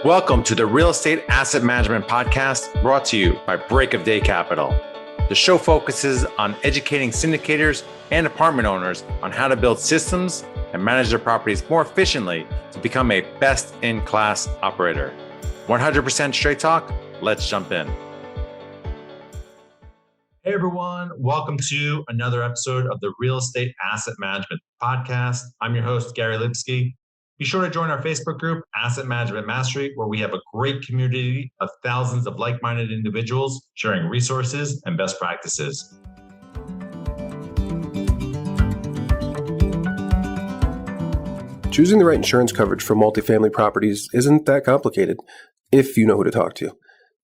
Welcome to the Real Estate Asset Management Podcast, brought to you by Break of Day Capital. The show focuses on educating syndicators and apartment owners on how to build systems and manage their properties more efficiently to become a best-in-class operator. 100% straight talk. Let's jump in. Hey everyone, welcome to another episode of the Real Estate Asset Management Podcast. I'm your host, Gary Lipsky. Be sure to join our Facebook group, Asset Management Mastery, where we have a great community of thousands of like-minded individuals sharing resources and best practices. Choosing the right insurance coverage for multifamily properties isn't that complicated if you know who to talk to.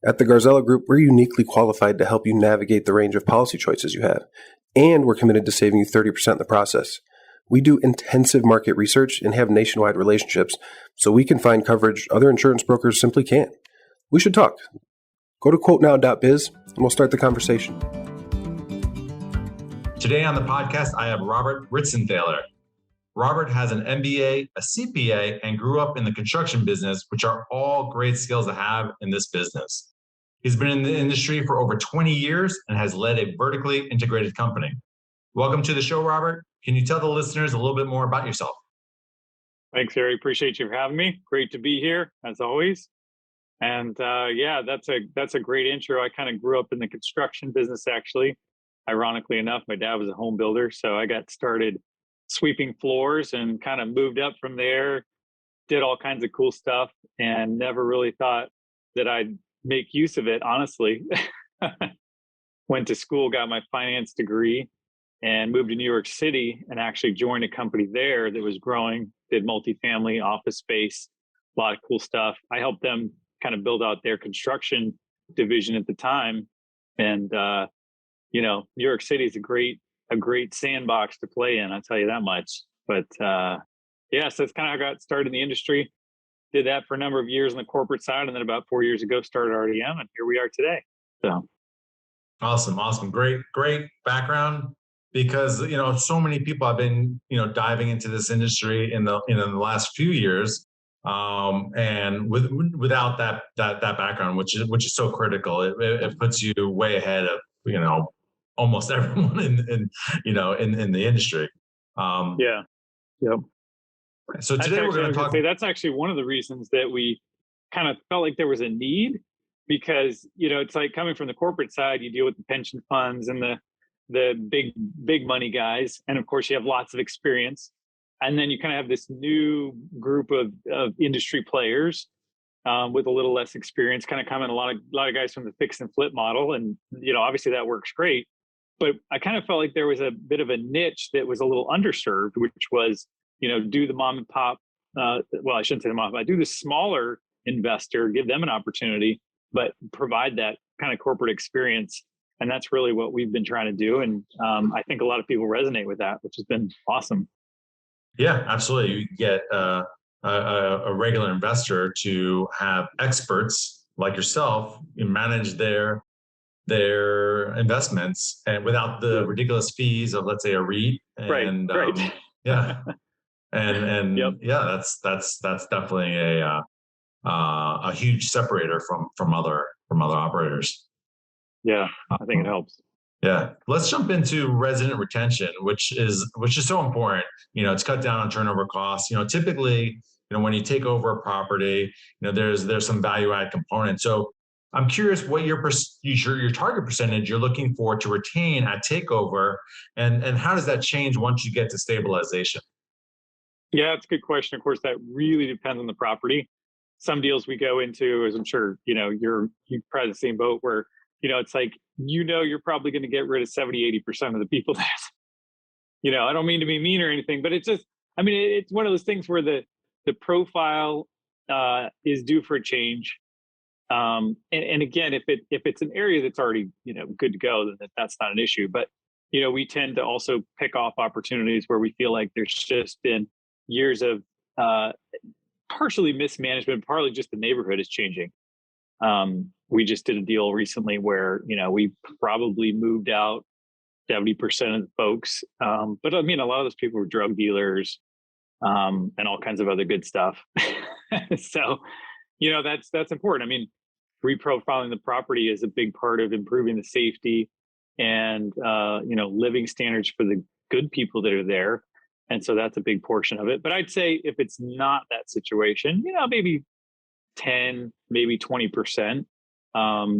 At the Garzella Group, we're uniquely qualified to help you navigate the range of policy choices you have, and we're committed to saving you 30% in the process. We do intensive market research and have nationwide relationships, so we can find coverage other insurance brokers simply can't. We should talk. Go to quotenow.biz and we'll start the conversation. Today on the podcast, I have Robert Ritzenthaler. Robert has an MBA, a CPA, and grew up in the construction business, which are all great skills to have in this business. He's been in the industry for over 20 years and has led a vertically integrated company. Welcome to the show, Robert. Can you tell the listeners a little bit more about yourself? Thanks, Harry. Appreciate you for having me. Great to be here, as always. And that's a great intro. I kind of grew up in the construction business, actually. Ironically enough, my dad was a home builder, so I got started sweeping floors and kind of moved up from there, did all kinds of cool stuff, and never really thought that I'd make use of it, honestly. Went to school, got my finance degree, and moved to New York City and actually joined a company there that was growing, did multifamily, office space, a lot of cool stuff. I helped them kind of build out their construction division at the time. And, New York City is a great sandbox to play in, I'll tell you that much. But so that's kind of how I got started in the industry. Did that for a number of years on the corporate side. And then about 4 years ago, started RDM, and here we are today. So Awesome. Great background. Because so many people have been diving into this industry in the last few years, and without that background, which is so critical, it puts you way ahead of almost everyone in the industry. Yep. So today we're going to talk. That's actually one of the reasons that we kind of felt like there was a need, because it's like coming from the corporate side, you deal with the pension funds and the big money guys. And of course you have lots of experience. And then you kind of have this new group of industry players with a little less experience, kind of coming, a lot of guys from the fix and flip model. And, obviously that works great. But I kind of felt like there was a bit of a niche that was a little underserved, which was, do the mom and pop, I shouldn't say the mom and pop, do the smaller investor, give them an opportunity, but provide that kind of corporate experience. And that's really what we've been trying to do. And I think a lot of people resonate with that, which has been awesome. Yeah, absolutely. You get a regular investor to have experts like yourself manage their investments, and without the ridiculous fees of, let's say, a REIT. And, right. Yeah. And yep. Yeah, that's definitely a huge separator from other operators. Yeah, I think it helps. Yeah. Let's jump into resident retention, which is so important. It's cut down on turnover costs. Typically, when you take over a property, there's some value add component. So I'm curious what your target percentage you're looking for to retain at takeover, and how does that change once you get to stabilization? Yeah, it's a good question. Of course, that really depends on the property. Some deals we go into, as I'm sure, you're probably the same boat, where it's like, you're probably going to get rid of 70-80% of the people that, I don't mean to be mean or anything, but it's just, it's one of those things where the profile is due for a change. And again, if it's an area that's already, good to go, then that's not an issue. But, we tend to also pick off opportunities where we feel like there's just been years of partially mismanagement, partly just the neighborhood is changing. We just did a deal recently where, we probably moved out 70% of the folks. But a lot of those people were drug dealers, and all kinds of other good stuff. So, That's important. I mean, reprofiling the property is a big part of improving the safety and living standards for the good people that are there. And so that's a big portion of it. But I'd say if it's not that situation, maybe 10, maybe 20%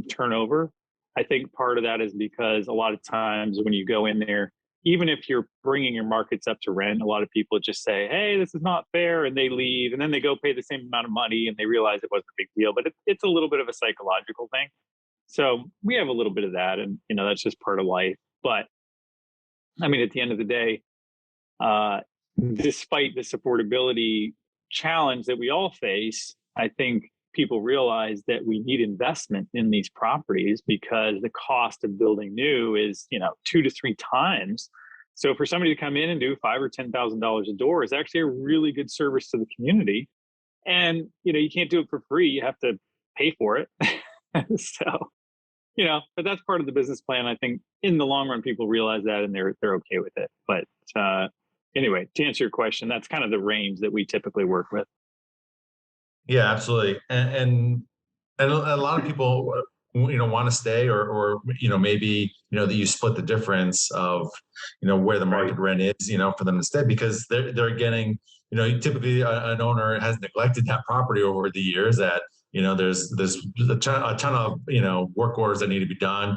turnover. I think part of that is because a lot of times when you go in there, even if you're bringing your markets up to rent, a lot of people just say, hey, this is not fair. And they leave. And then they go pay the same amount of money and they realize it wasn't a big deal. But it's a little bit of a psychological thing. So we have a little bit of that. And, that's just part of life. But I mean, at the end of the day, despite this affordability challenge that we all face, I think people realize that we need investment in these properties because the cost of building new is, 2 to 3 times. So for somebody to come in and do $5,000 or $10,000 a door is actually a really good service to the community. And, you can't do it for free. You have to pay for it. So, but that's part of the business plan. I think in the long run, people realize that and they're okay with it. But anyway, to answer your question, that's kind of the range that we typically work with. Yeah, absolutely. And a lot of people, want to stay or, maybe, that you split the difference of, where the market rent is, for them to stay because they're getting, typically an owner has neglected that property over the years that, there's a ton of, work orders that need to be done.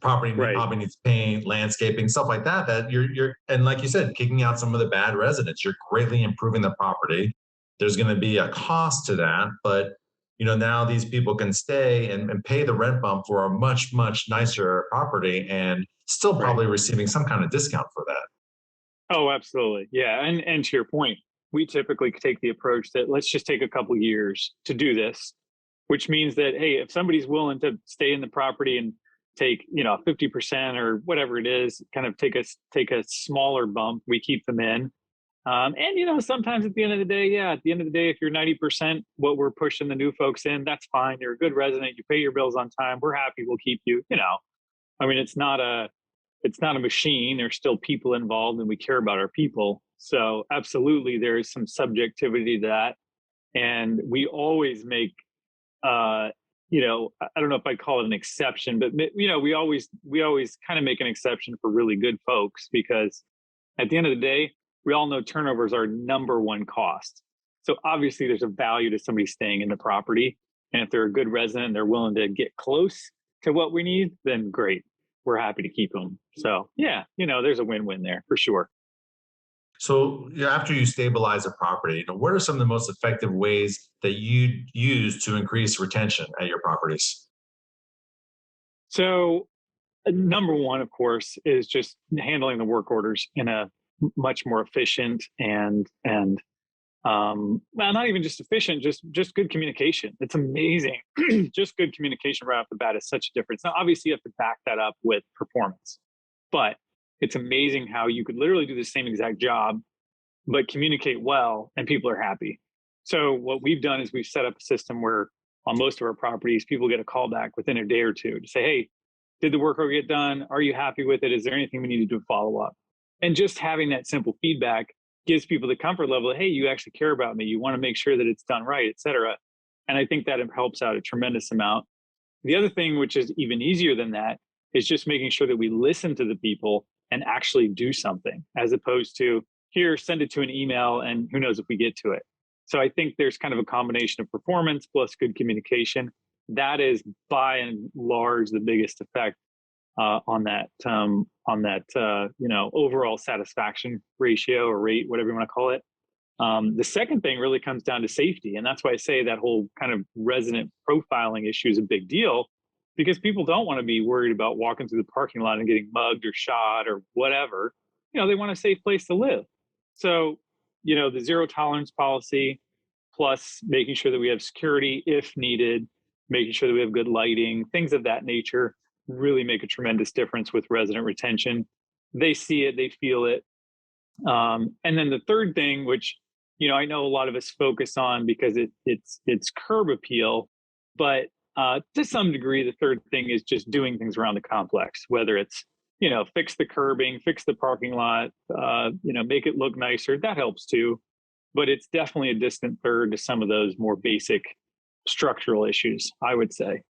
Property probably needs paint, landscaping, stuff like that, that and like you said, kicking out some of the bad residents, you're greatly improving the property. There's going to be a cost to that, but now these people can stay and pay the rent bump for a much, much nicer property and still probably receiving some kind of discount for that. Oh, absolutely. Yeah. And to your point, we typically take the approach that let's just take a couple years to do this, which means that, hey, if somebody's willing to stay in the property and take, 50% or whatever it is, kind of take a smaller bump, we keep them in. And sometimes at the end of the day, if you're 90% what we're pushing the new folks in, that's fine. You're a good resident. You pay your bills on time. We're happy. We'll keep you. I mean, it's not a machine. There's still people involved, and we care about our people. So absolutely, there is some subjectivity to that, and we always make. I don't know if I call it an exception, but we always kind of make an exception for really good folks because at the end of the day, we all know turnover is our number one cost. So obviously there's a value to somebody staying in the property. And if they're a good resident, they're willing to get close to what we need, then great. We're happy to keep them. So yeah, there's a win-win there for sure. So after you stabilize a property, what are some of the most effective ways that you use to increase retention at your properties? So number one, of course, is just handling the work orders in a much more efficient and well, not even just efficient, just good communication. It's amazing. Just good communication right off the bat is such a difference. Now, obviously, you have to back that up with performance, but it's amazing how you could literally do the same exact job, but communicate well and people are happy. So what we've done is we've set up a system where on most of our properties, people get a call back within a day or two to say, hey, did the work order get done? Are you happy with it? Is there anything we need to do to follow up? And just having that simple feedback gives people the comfort level of, hey, you actually care about me. You want to make sure that it's done right, et cetera. And I think that helps out a tremendous amount. The other thing, which is even easier than that, is just making sure that we listen to the people and actually do something as opposed to here, send it to an email and who knows if we get to it. So I think there's kind of a combination of performance plus good communication. That is by and large the biggest effect on that overall satisfaction ratio or rate, whatever you want to call it. The second thing really comes down to safety. And that's why I say that whole kind of resident profiling issue is a big deal because people don't want to be worried about walking through the parking lot and getting mugged or shot or whatever. They want a safe place to live. So, the zero tolerance policy plus making sure that we have security if needed, making sure that we have good lighting, things of that nature really make a tremendous difference with resident retention. They see it, they feel it. And then the third thing, which, I know a lot of us focus on because it's curb appeal, but to some degree, the third thing is just doing things around the complex, whether it's, fix the curbing, fix the parking lot, make it look nicer. That helps too. But it's definitely a distant third to some of those more basic structural issues, I would say.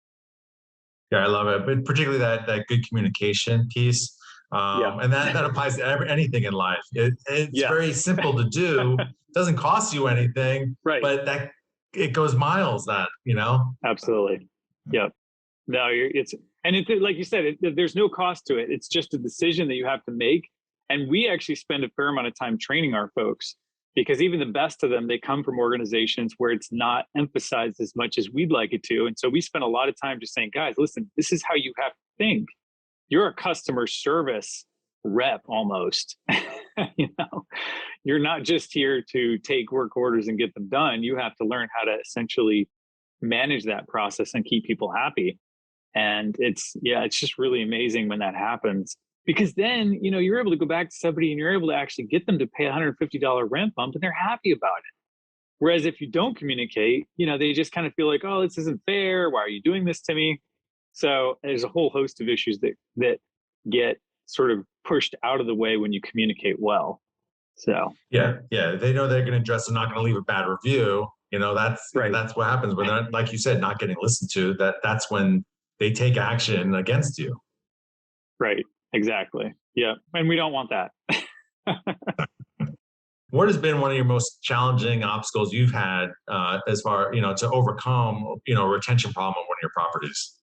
Yeah, I love it, but particularly that good communication piece, Yeah. and that applies to anything in life. It's very Yes. simple to do. Doesn't cost you anything, Right. but that it goes miles. That you know. Absolutely. Yep. No, it's, and it, like you said, there's no cost to it. It's just a decision that you have to make. And we actually spend a fair amount of time training our folks, because even the best of them, they come from organizations where it's not emphasized as much as we'd like it to. And so we spend a lot of time just saying, guys, listen, this is how you have to think. You're a customer service rep almost. You know, you're not just here to take work orders and get them done. You have to learn how to essentially manage that process and keep people happy. And it's just really amazing when that happens, because then, you're able to go back to somebody and you're able to actually get them to pay $150 rent bump and they're happy about it. Whereas if you don't communicate, they just kind of feel like, oh, this isn't fair. Why are you doing this to me? So there's a whole host of issues that get sort of pushed out of the way when you communicate well. So Yeah, they know they're going to address. They're not going to leave a bad review. right, That's what happens when they're, like you said, not getting listened to. That's when they take action against you. right, exactly. Yeah, and we don't want that. What has been one of your most challenging obstacles you've had as far to overcome a retention problem on one of your properties?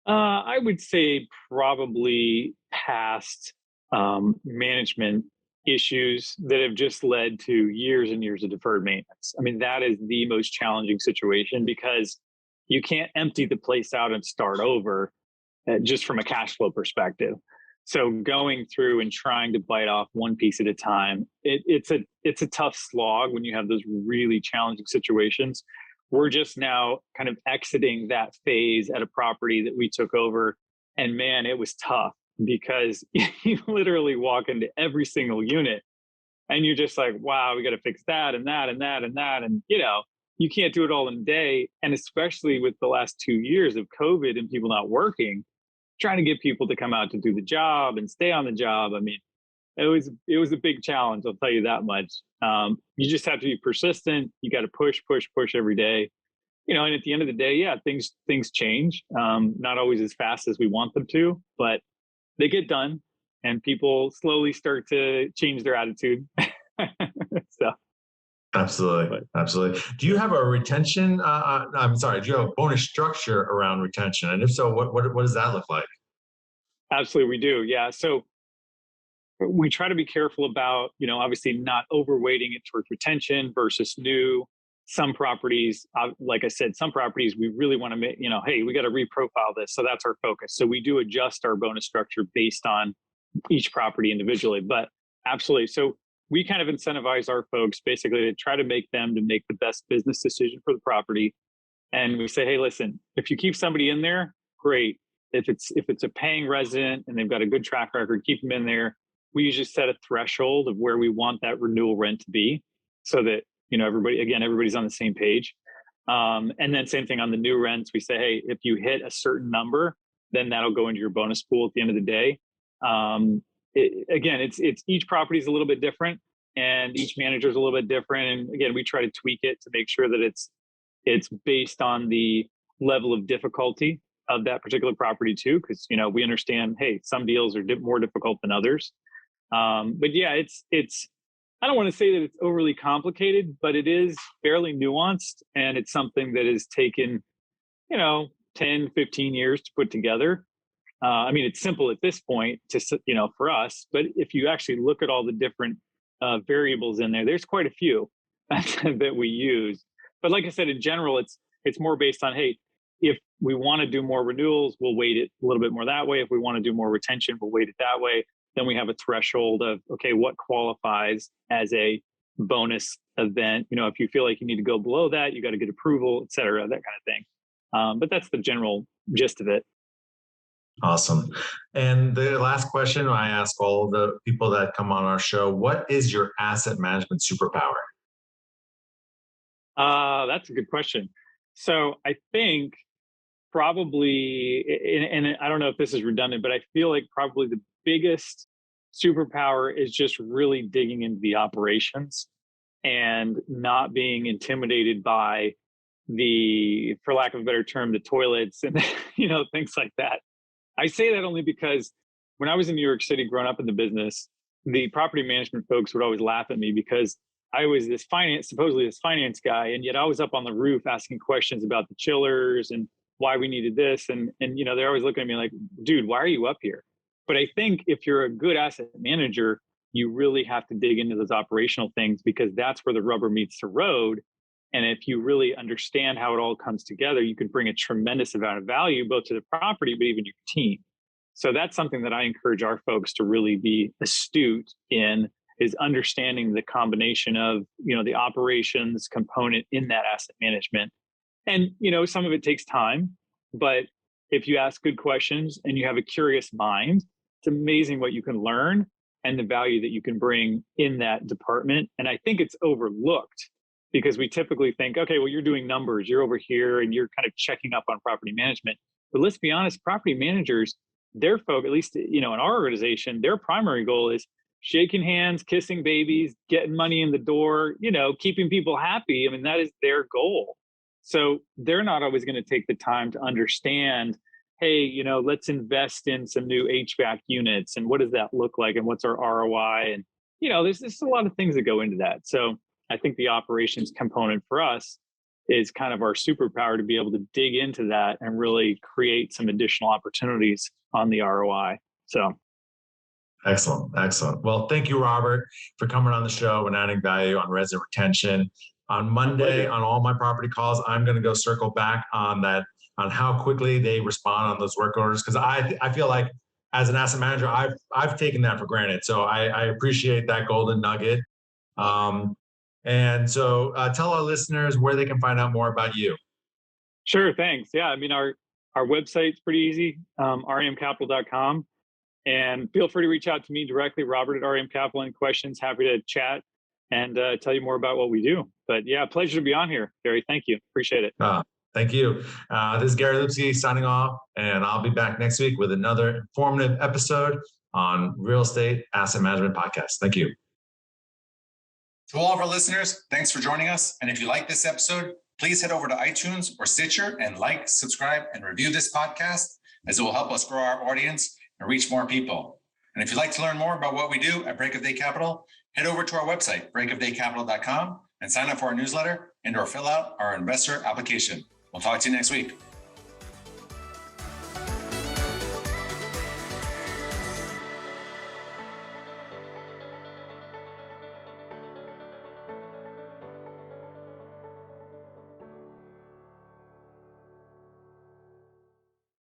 I would say probably past management issues that have just led to years and years of deferred maintenance. I mean, that is the most challenging situation, because you can't empty the place out and start over just from a cash flow perspective. So going through and trying to bite off one piece at a time, it's a tough slog when you have those really challenging situations. We're just now kind of exiting that phase at a property that we took over. And man, it was tough, because you literally walk into every single unit and you're just like, wow, we got to fix that and that and that and that. And, you can't do it all in a day. And especially with the last 2 years of COVID and people not working, trying to get people to come out to do the job and stay on the job. I mean, it was a big challenge. I'll tell you that much. You just have to be persistent. You got to push every day. And at the end of the day, yeah, things change. Not always as fast as we want them to, but they get done, and people slowly start to change their attitude. So, Absolutely. Do you have a retention? I'm sorry. Do you have a bonus structure around retention? And if so, what does that look like? absolutely, we do. Yeah. So we try to be careful about, obviously not overweighting it towards retention versus new. Some properties, like I said, some properties we really want to make, hey, we got to reprofile this. So that's our focus. So we do adjust our bonus structure based on each property individually. But absolutely. So we kind of incentivize our folks basically to try to make them to make the best business decision for the property. And we say, hey, listen, if you keep somebody in there, great. If it's a paying resident and they've got a good track record, keep them in there. We usually set a threshold of where we want that renewal rent to be, so that everybody's on the same page. And then same thing on the new rents. We say, hey, if you hit a certain number, then that'll go into your bonus pool at the end of the day. It's each property is a little bit different, and each manager is a little bit different. And again, we try to tweak it to make sure that it's based on the level of difficulty of that particular property too, because we understand, hey, some deals are more difficult than others. But yeah, it's I don't want to say that it's overly complicated, but it is fairly nuanced, and it's something that has taken 10, 15 years to put together. I mean, it's simple at this point for us, but if you actually look at all the different variables in there, there's quite a few that we use. But like I said, in general, it's more based on, hey, if we want to do more renewals, we'll weight it a little bit more that way. If we want to do more retention, we'll weight it that way. Then we have a threshold of, okay, what qualifies as a bonus event? If you feel like you need to go below that, you got to get approval, et cetera, that kind of thing. But that's the general gist of it. Awesome. And the last question I ask all of the people that come on our show: what is your asset management superpower? That's a good question. So I think probably, and I don't know if this is redundant, but I feel like probably the biggest superpower is just really digging into the operations and not being intimidated by the, for lack of a better term, the toilets and, things like that. I say that only because when I was in New York City growing up in the business, the property management folks would always laugh at me because I was supposedly this finance guy, and yet I was up on the roof asking questions about the chillers and why we needed this. And they're always looking at me like, dude, why are you up here? But I think if you're a good asset manager, you really have to dig into those operational things, because that's where the rubber meets the road. And if you really understand how it all comes together, you can bring a tremendous amount of value both to the property, but even your team. So that's something that I encourage our folks to really be astute in, is understanding the combination of, the operations component in that asset management. And, some of it takes time, but if you ask good questions and you have a curious mind, it's amazing what you can learn and the value that you can bring in that department. And I think it's overlooked because we typically think, okay, well, you're doing numbers, you're over here and you're kind of checking up on property management. But let's be honest, property managers, their folk, at least, in our organization, their primary goal is shaking hands, kissing babies, getting money in the door, keeping people happy. I mean, that is their goal. So they're not always going to take the time to understand, hey, let's invest in some new HVAC units and what does that look like and what's our ROI? And, there's just a lot of things that go into that. So I think the operations component for us is kind of our superpower to be able to dig into that and really create some additional opportunities on the ROI. So. Excellent. Well, thank you, Robert, for coming on the show and adding value on resident retention. On Monday, on all my property calls, I'm going to go circle back on that, on how quickly they respond on those work orders. Because I feel like as an asset manager, I've taken that for granted. So I appreciate that golden nugget. And so tell our listeners where they can find out more about you. Sure, thanks. Yeah, I mean, our website's pretty easy, remcapital.com. And feel free to reach out to me directly, Robert at RM Capital. Any questions, happy to chat and tell you more about what we do. But yeah, pleasure to be on here, Gary. Thank you. Appreciate it. Thank you. This is Gary Lipsky signing off, and I'll be back next week with another informative episode on Real Estate Asset Management Podcast. Thank you. To all of our listeners, thanks for joining us. And if you like this episode, please head over to iTunes or Stitcher and like, subscribe, and review this podcast, as it will help us grow our audience and reach more people. And if you'd like to learn more about what we do at Break of Day Capital, head over to our website, breakofdaycapital.com, and sign up for our newsletter and or fill out our investor application. We'll talk to you next week.